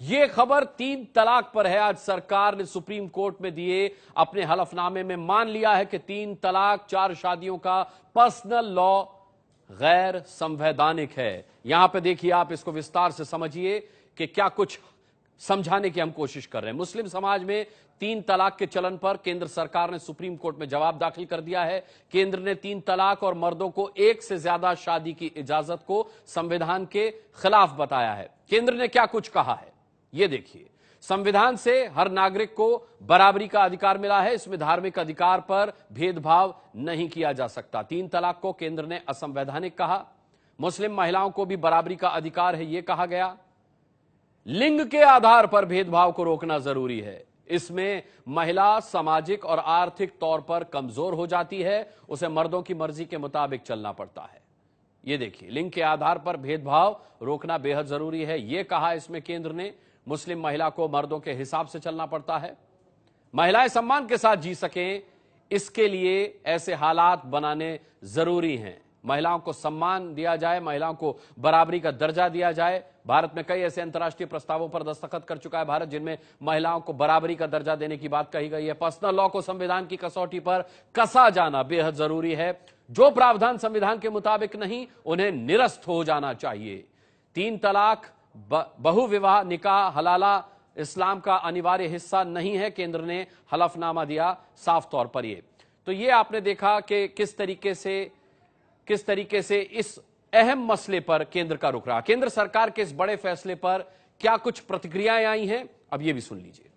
ये खबर 3 तलाक पर है। आज सरकार ने सुप्रीम कोर्ट में दिए अपने हलफनामे में मान लिया है कि 3 तलाक 4 शादियों का पर्सनल लॉ गैर संवैधानिक है। यहां पे देखिए, आप इसको विस्तार से समझिए कि क्या कुछ समझाने की हम कोशिश कर रहे हैं। मुस्लिम समाज में 3 तलाक के चलन पर केंद्र सरकार ने सुप्रीम कोर्ट में जवाब दाखिल कर दिया है। केंद्र ने 3 तलाक और मर्दों को एक से ज्यादा शादी की इजाजत को संविधान के खिलाफ बताया है। केंद्र ने क्या कुछ कहा है, यह देखिए। संविधान से हर नागरिक को बराबरी का अधिकार मिला है। इसमें धार्मिक अधिकार पर भेदभाव नहीं किया जा सकता। 3 तलाक को केंद्र ने असंवैधानिक कहा। मुस्लिम महिलाओं को भी बराबरी का अधिकार है, यह कहा गया। लिंग के आधार पर भेदभाव को रोकना जरूरी है। इसमें महिला सामाजिक और आर्थिक तौर पर कमजोर हो जाती है, उसे मर्दों की मर्जी के मुताबिक चलना पड़ता है। यह देखिए, लिंग के आधार पर भेदभाव रोकना बेहद जरूरी है, यह कहा इसमें केंद्र ने। मुस्लिम महिला को मर्दों के हिसाब से चलना पड़ता है। महिलाएं सम्मान के साथ जी सकें, इसके लिए ऐसे हालात बनाने जरूरी हैं। महिलाओं को सम्मान दिया जाए, महिलाओं को बराबरी का दर्जा दिया जाए। भारत में कई ऐसे अंतर्राष्ट्रीय प्रस्तावों पर दस्तखत कर चुका है भारत, जिनमें महिलाओं को बराबरी का दर्जा देने की बात कही गई है। पर्सनल लॉ को संविधान की कसौटी पर कसा जाना बेहद जरूरी है। जो प्रावधान संविधान के मुताबिक नहीं, उन्हें निरस्त हो जाना चाहिए। 3 तलाक, बहुविवाह, निकाह, हलाला इस्लाम का अनिवार्य हिस्सा नहीं है। केंद्र ने हलफनामा दिया साफ तौर पर। ये तो ये आपने देखा कि किस तरीके से इस अहम मसले पर केंद्र का रुख रहा। केंद्र सरकार के इस बड़े फैसले पर क्या कुछ प्रतिक्रियाएं आई हैं, अब यह भी सुन लीजिए।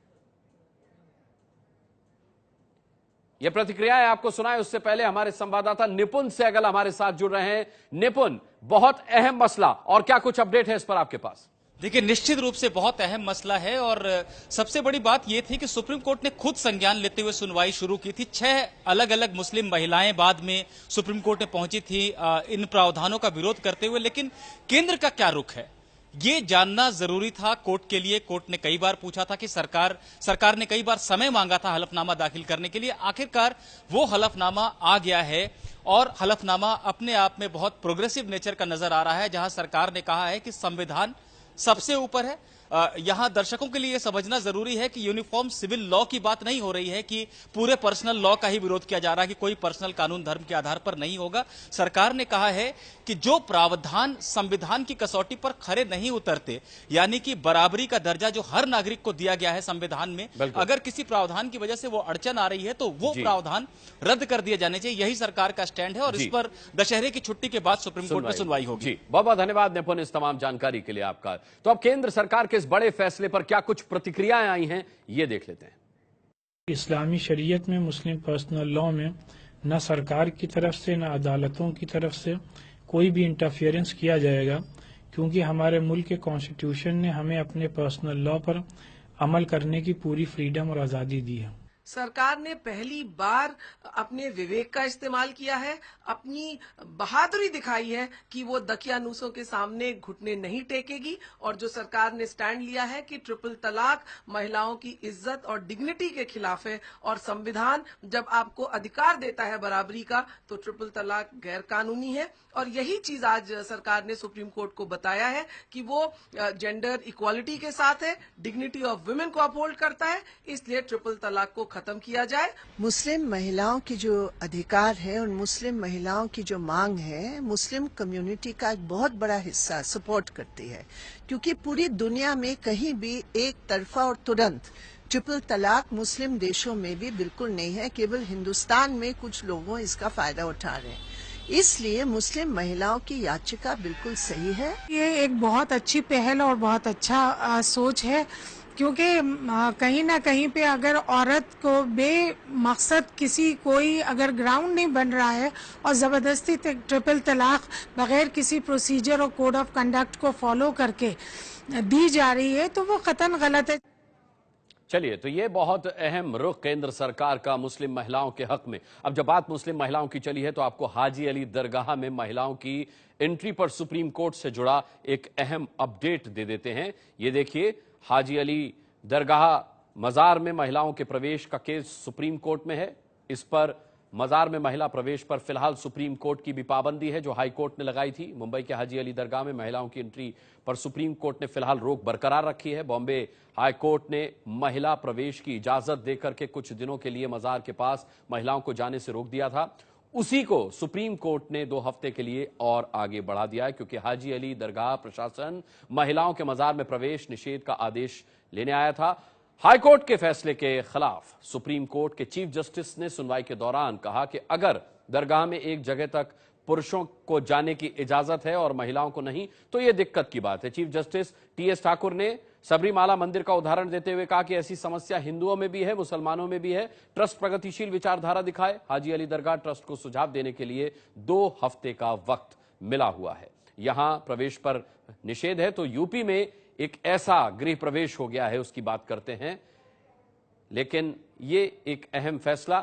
यह प्रतिक्रियाएं आपको सुनाए उससे पहले हमारे संवाददाता निपुण सहगल हमारे साथ जुड़ रहे हैं। निपुण, बहुत अहम मसला, और क्या कुछ अपडेट है इस पर आपके पास? देखिए, निश्चित रूप से बहुत अहम मसला है और सबसे बड़ी बात यह थी कि सुप्रीम कोर्ट ने खुद संज्ञान लेते हुए सुनवाई शुरू की थी। 6 अलग अलग मुस्लिम महिलाएं बाद में सुप्रीम कोर्ट में पहुंची थी इन प्रावधानों का विरोध करते हुए। लेकिन केंद्र का क्या रुख है, ये जानना जरूरी था कोर्ट के लिए। कोर्ट ने कई बार पूछा था कि सरकार ने कई बार समय मांगा था हलफनामा दाखिल करने के लिए। आखिरकार वो हलफनामा आ गया है और हलफनामा अपने आप में बहुत प्रोग्रेसिव नेचर का नजर आ रहा है, जहां सरकार ने कहा है कि संविधान सबसे ऊपर है। यहां दर्शकों के लिए समझना जरूरी है कि यूनिफॉर्म सिविल लॉ की बात नहीं हो रही है कि पूरे पर्सनल लॉ का ही विरोध किया जा रहा है कि कोई पर्सनल कानून धर्म के आधार पर नहीं होगा। सरकार ने कहा है कि जो प्रावधान संविधान की कसौटी पर खरे नहीं उतरते, यानी कि बराबरी का दर्जा जो हर नागरिक को दिया गया है संविधान में, अगर किसी प्रावधान की वजह से वो अड़चन आ रही है तो वो प्रावधान रद्द कर दिए जाने चाहिए। यही सरकार का स्टैंड है और इस पर दशहरे की छुट्टी के बाद सुप्रीम कोर्ट में सुनवाई होगी। बहुत बहुत धन्यवाद निपुण, इस तमाम जानकारी के लिए आपका। तो अब केंद्र सरकार के इस बड़े फैसले पर क्या कुछ प्रतिक्रियाएं आई हैं, ये देख लेते हैं। इस्लामी शरीयत में, मुस्लिम पर्सनल लॉ में न सरकार की तरफ से न अदालतों की तरफ से कोई भी इंटरफेरेंस किया जाएगा, क्योंकि हमारे मुल्क के कॉन्स्टिट्यूशन ने हमें अपने पर्सनल लॉ पर अमल करने की पूरी फ्रीडम और आज़ादी दी है। सरकार ने पहली बार अपने विवेक का इस्तेमाल किया है, अपनी बहादुरी दिखाई है कि वो दकियानूसों के सामने घुटने नहीं टेकेगी। और जो सरकार ने स्टैंड लिया है कि ट्रिपल तलाक महिलाओं की इज्जत और डिग्निटी के खिलाफ है, और संविधान जब आपको अधिकार देता है बराबरी का तो ट्रिपल तलाक गैर कानूनी है। और यही चीज आज सरकार ने सुप्रीम कोर्ट को बताया है कि वो जेंडर इक्वालिटी के साथ है, डिग्निटी ऑफ वुमेन को अपहोल्ड करता है, इसलिए ट्रिपल तलाक को खत्म किया जाए। मुस्लिम महिलाओं की जो अधिकार है, उन मुस्लिम महिलाओं की जो मांग है, मुस्लिम कम्युनिटी का एक बहुत बड़ा हिस्सा सपोर्ट करती है, क्योंकि पूरी दुनिया में कहीं भी एक तरफा और तुरंत ट्रिपल तलाक मुस्लिम देशों में भी बिल्कुल नहीं है। केवल हिंदुस्तान में कुछ लोगों इसका फायदा उठा रहे हैं, इसलिए मुस्लिम महिलाओं की याचिका बिल्कुल सही है। ये एक बहुत अच्छी पहल और बहुत अच्छा सोच है, क्योंकि कहीं ना कहीं पे अगर औरत को बेमकसद कोई अगर ग्राउंड नहीं बन रहा है और जबरदस्ती ट्रिपल तलाक बगैर किसी प्रोसीजर और कोड ऑफ कंडक्ट को फॉलो करके दी जा रही है, तो वो कतन गलत है। चलिए, तो ये बहुत अहम रुख केंद्र सरकार का मुस्लिम महिलाओं के हक में। अब जब बात मुस्लिम महिलाओं की चली है तो आपको हाजी अली दरगाह में महिलाओं की एंट्री पर सुप्रीम कोर्ट से जुड़ा एक अहम अपडेट दे देते हैं। ये देखिए, हाजी अली दरगाह मजार में महिलाओं के प्रवेश का केस सुप्रीम कोर्ट में है। इस पर मजार में महिला प्रवेश पर फिलहाल सुप्रीम कोर्ट की भी पाबंदी है जो हाई कोर्ट ने लगाई थी। मुंबई के हाजी अली दरगाह में महिलाओं की एंट्री पर सुप्रीम कोर्ट ने फिलहाल रोक बरकरार रखी है। बॉम्बे हाई कोर्ट ने महिला प्रवेश की इजाजत देकर के कुछ दिनों के लिए मजार के पास महिलाओं को जाने से रोक दिया था। उसी को सुप्रीम कोर्ट ने 2 हफ्ते के लिए और आगे बढ़ा दिया है, क्योंकि हाजी अली दरगाह प्रशासन महिलाओं के मजार में प्रवेश निषेध का आदेश लेने आया था। हाईकोर्ट के फैसले के खिलाफ सुप्रीम कोर्ट के चीफ जस्टिस ने सुनवाई के दौरान कहा कि अगर दरगाह में एक जगह तक पुरुषों को जाने की इजाजत है और महिलाओं को नहीं, तो यह दिक्कत की बात है। चीफ जस्टिस टीएस ठाकुर ने सबरीमाला मंदिर का उदाहरण देते हुए कहा कि ऐसी समस्या हिंदुओं में भी है, मुसलमानों में भी है। ट्रस्ट प्रगतिशील विचारधारा दिखाए। हाजी अली दरगाह ट्रस्ट को सुझाव देने के लिए 2 हफ्ते का वक्त मिला हुआ है। यहां प्रवेश पर निषेध है तो यूपी में एक ऐसा गृह प्रवेश हो गया है, उसकी बात करते हैं। लेकिन ये एक अहम फैसला